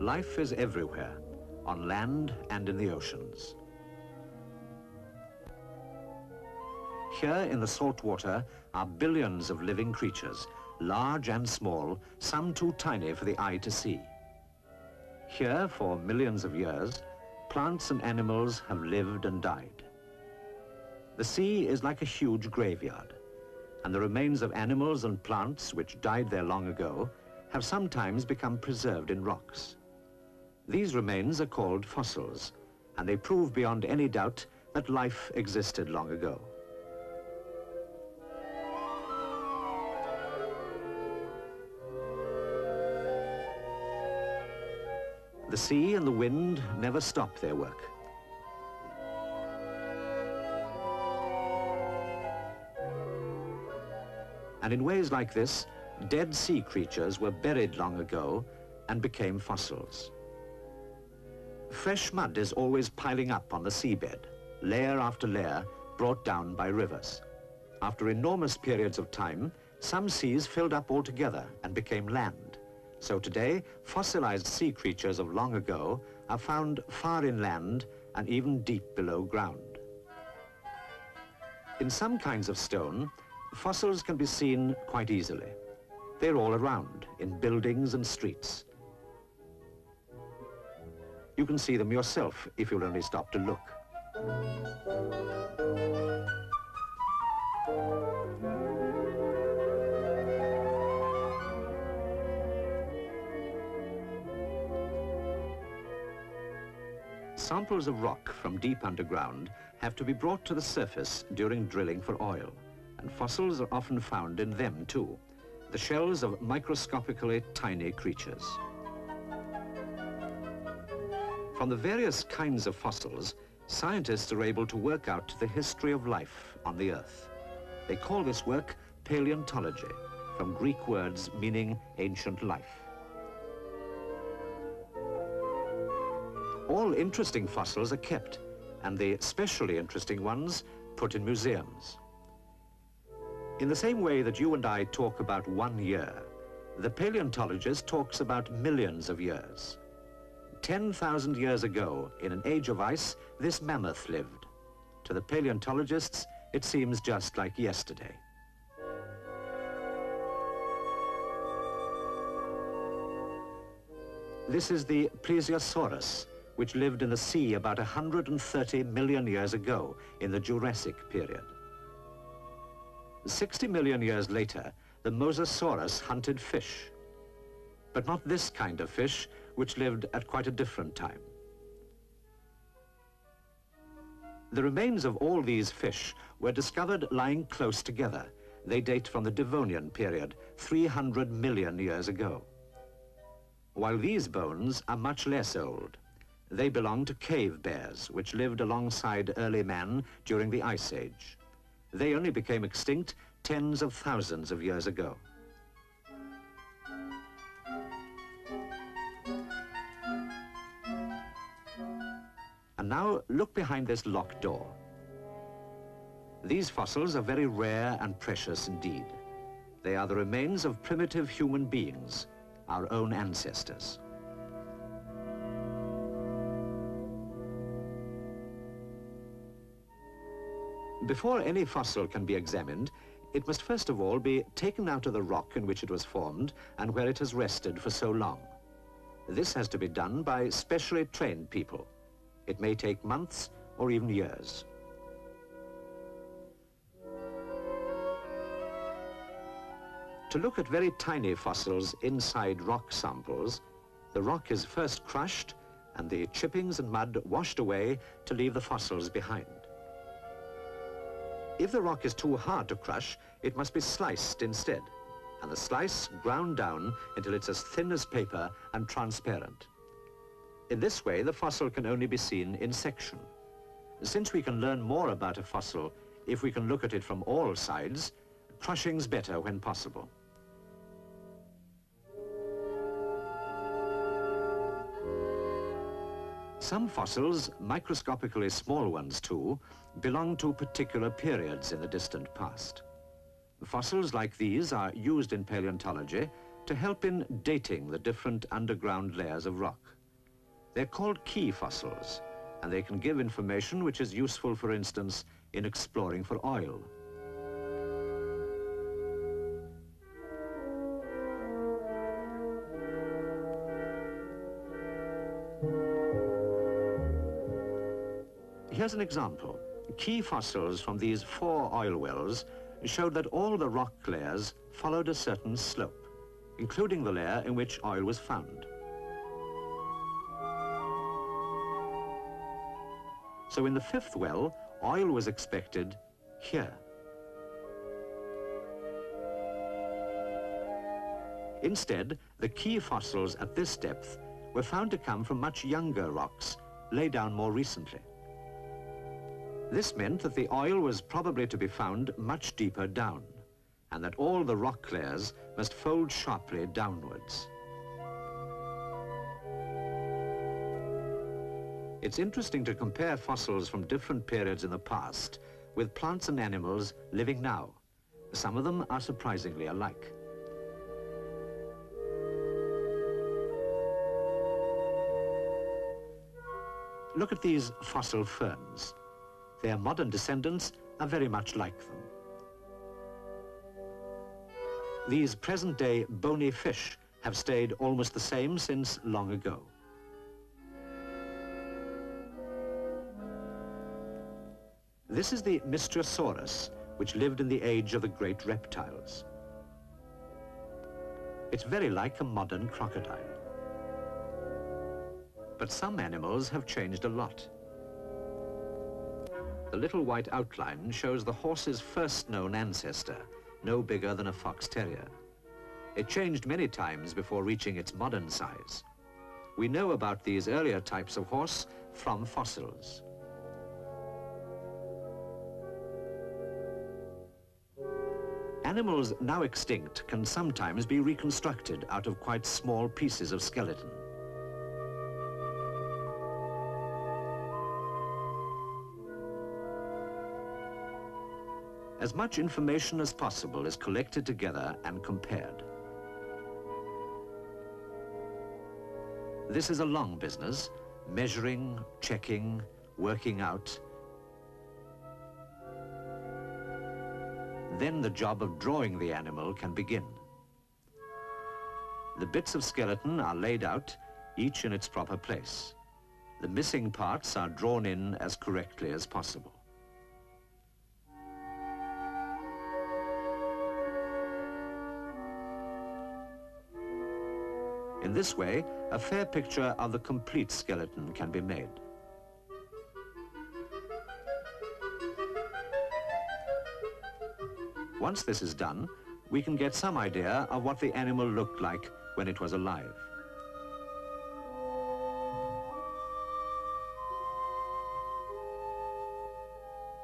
Life is everywhere, on land and in the oceans. Here in the salt water are billions of living creatures, large and small, some too tiny for the eye to see. Here, for millions of years, plants and animals have lived and died. The sea is like a huge graveyard, and the remains of animals and plants which died there long ago have sometimes become preserved in rocks. These remains are called fossils, and they prove beyond any doubt that life existed long ago. The sea and the wind never stop their work. And in ways like this, dead sea creatures were buried long ago and became fossils. Fresh mud is always piling up on the seabed, layer after layer, brought down by rivers. After enormous periods of time, some seas filled up altogether and became land. So today, fossilized sea creatures of long ago are found far inland and even deep below ground. In some kinds of stone, fossils can be seen quite easily. They're all around, in buildings and streets. You can see them yourself if you'll only stop to look. Samples of rock from deep underground have to be brought to the surface during drilling for oil, and fossils are often found in them too, the shells of microscopically tiny creatures. From the various kinds of fossils, scientists are able to work out the history of life on the Earth. They call this work paleontology, from Greek words meaning ancient life. All interesting fossils are kept, and the especially interesting ones put in museums. In the same way that you and I talk about 1 year, the paleontologist talks about millions of years. 10,000 years ago, in an age of ice, this mammoth lived. To the paleontologists, it seems just like yesterday. This is the plesiosaurus, which lived in the sea about 130 million years ago in the Jurassic period. 60 million years later, the Mosasaurus hunted fish, but not this kind of fish, which lived at quite a different time. The remains of all these fish were discovered lying close together. They date from the Devonian period, 300 million years ago. While these bones are much less old. They belong to cave bears, which lived alongside early man during the Ice Age. They only became extinct tens of thousands of years ago. And now look behind this locked door. These fossils are very rare and precious indeed. They are the remains of primitive human beings, our own ancestors. Before any fossil can be examined, it must first of all be taken out of the rock in which it was formed and where it has rested for so long. This has to be done by specially trained people. It may take months or even years. To look at very tiny fossils inside rock samples, the rock is first crushed and the chippings and mud washed away to leave the fossils behind. If the rock is too hard to crush, it must be sliced instead, and the slice ground down until it's as thin as paper and transparent. In this way, the fossil can only be seen in section. Since we can learn more about a fossil if we can look at it from all sides, crushing's better when possible. Some fossils, microscopically small ones too, belong to particular periods in the distant past. Fossils like these are used in paleontology to help in dating the different underground layers of rock. They're called key fossils, and they can give information which is useful, for instance, in exploring for oil. Here's an example. Key fossils from these 4 oil wells showed that all the rock layers followed a certain slope, including the layer in which oil was found. So in the 5th well, oil was expected here. Instead, the key fossils at this depth were found to come from much younger rocks, laid down more recently. This meant that the oil was probably to be found much deeper down, and that all the rock layers must fold sharply downwards. It's interesting to compare fossils from different periods in the past with plants and animals living now. Some of them are surprisingly alike. Look at these fossil ferns. Their modern descendants are very much like them. These present-day bony fish have stayed almost the same since long ago. This is the Mystrosaurus, which lived in the age of the great reptiles. It's very like a modern crocodile. But some animals have changed a lot. The little white outline shows the horse's first known ancestor, no bigger than a fox terrier. It changed many times before reaching its modern size. We know about these earlier types of horse from fossils. Animals now extinct can sometimes be reconstructed out of quite small pieces of skeleton. As much information as possible is collected together and compared. This is a long business, measuring, checking, working out. Then the job of drawing the animal can begin. The bits of skeleton are laid out, each in its proper place. The missing parts are drawn in as correctly as possible. In this way, a fair picture of the complete skeleton can be made. Once this is done, we can get some idea of what the animal looked like when it was alive.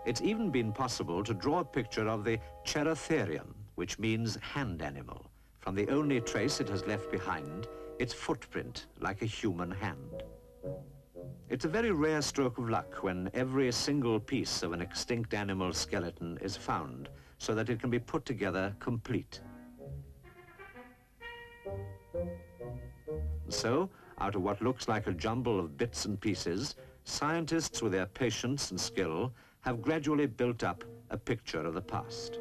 It's even been possible to draw a picture of the Cherotherion, which means hand animal, from the only trace it has left behind, its footprint, like a human hand. It's a very rare stroke of luck when every single piece of an extinct animal's skeleton is found, so that it can be put together complete. So, out of what looks like a jumble of bits and pieces, scientists with their patience and skill have gradually built up a picture of the past.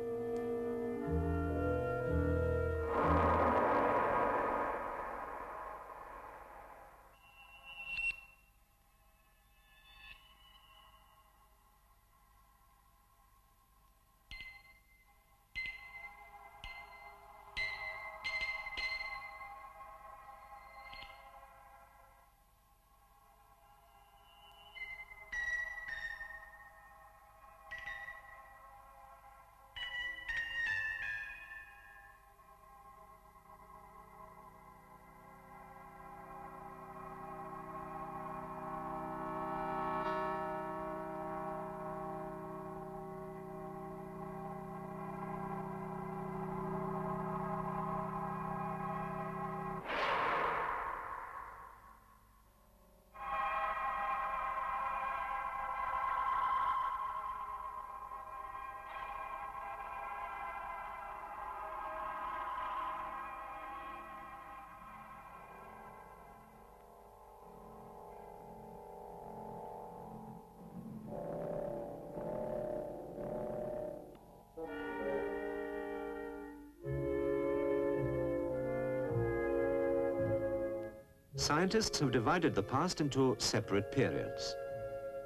Scientists have divided the past into separate periods.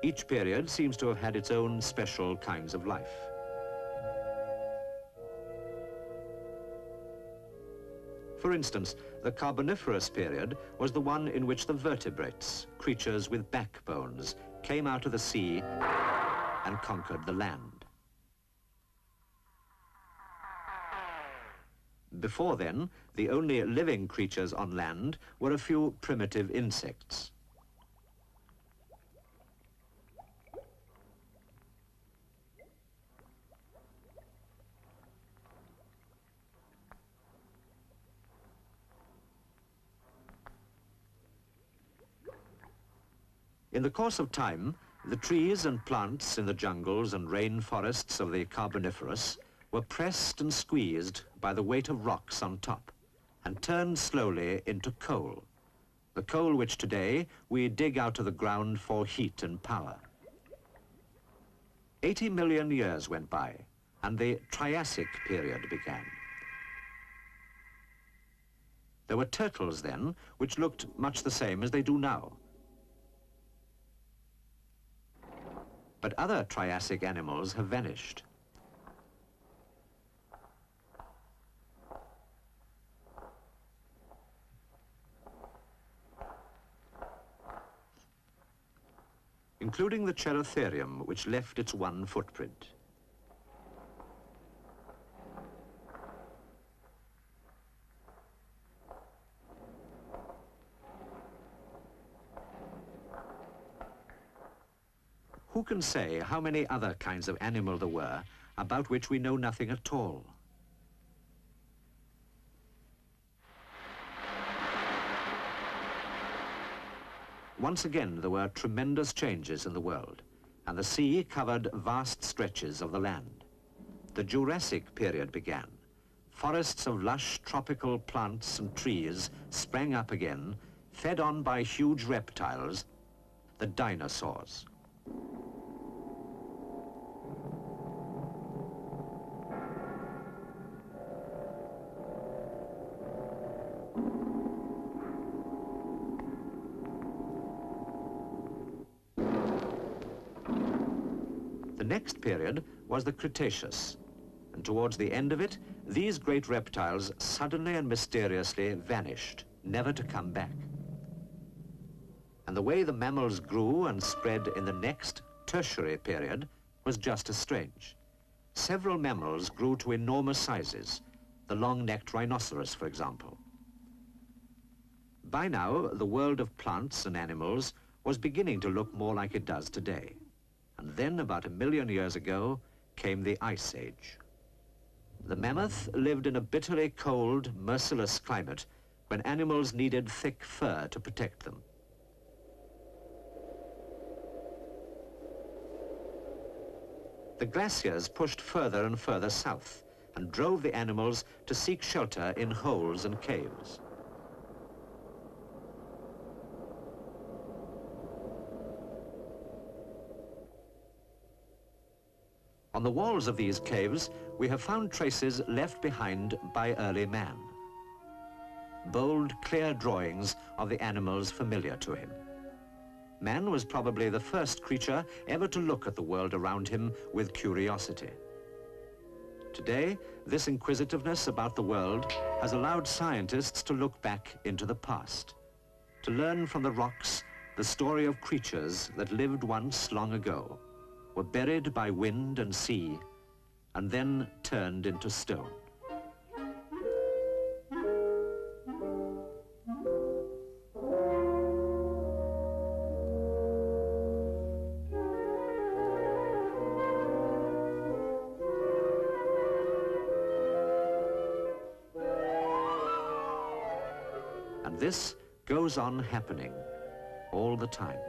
Each period seems to have had its own special kinds of life. For instance, the Carboniferous period was the one in which the vertebrates, creatures with backbones, came out of the sea and conquered the land. Before then, the only living creatures on land were a few primitive insects. In the course of time, the trees and plants in the jungles and rainforests of the Carboniferous were pressed and squeezed by the weight of rocks on top and turned slowly into coal, the coal which today we dig out of the ground for heat and power. 80 million years went by and the Triassic period began. There were turtles then which looked much the same as they do now. But other Triassic animals have vanished. Including the Cherotherium, which left its one footprint. Who can say how many other kinds of animal there were about which we know nothing at all? Once again, there were tremendous changes in the world, and the sea covered vast stretches of the land. The Jurassic period began. Forests of lush tropical plants and trees sprang up again, fed on by huge reptiles, the dinosaurs. The next period was the Cretaceous, and towards the end of it, these great reptiles suddenly and mysteriously vanished, never to come back. And the way the mammals grew and spread in the next Tertiary period was just as strange. Several mammals grew to enormous sizes, the long-necked rhinoceros, for example. By now, the world of plants and animals was beginning to look more like it does today. And then, about 1 million years ago, came the Ice Age. The mammoth lived in a bitterly cold, merciless climate when animals needed thick fur to protect them. The glaciers pushed further and further south and drove the animals to seek shelter in holes and caves. On the walls of these caves, we have found traces left behind by early man. Bold, clear drawings of the animals familiar to him. Man was probably the first creature ever to look at the world around him with curiosity. Today, this inquisitiveness about the world has allowed scientists to look back into the past, to learn from the rocks the story of creatures that lived once long ago, were buried by wind and sea, and then turned into stone. And this goes on happening all the time.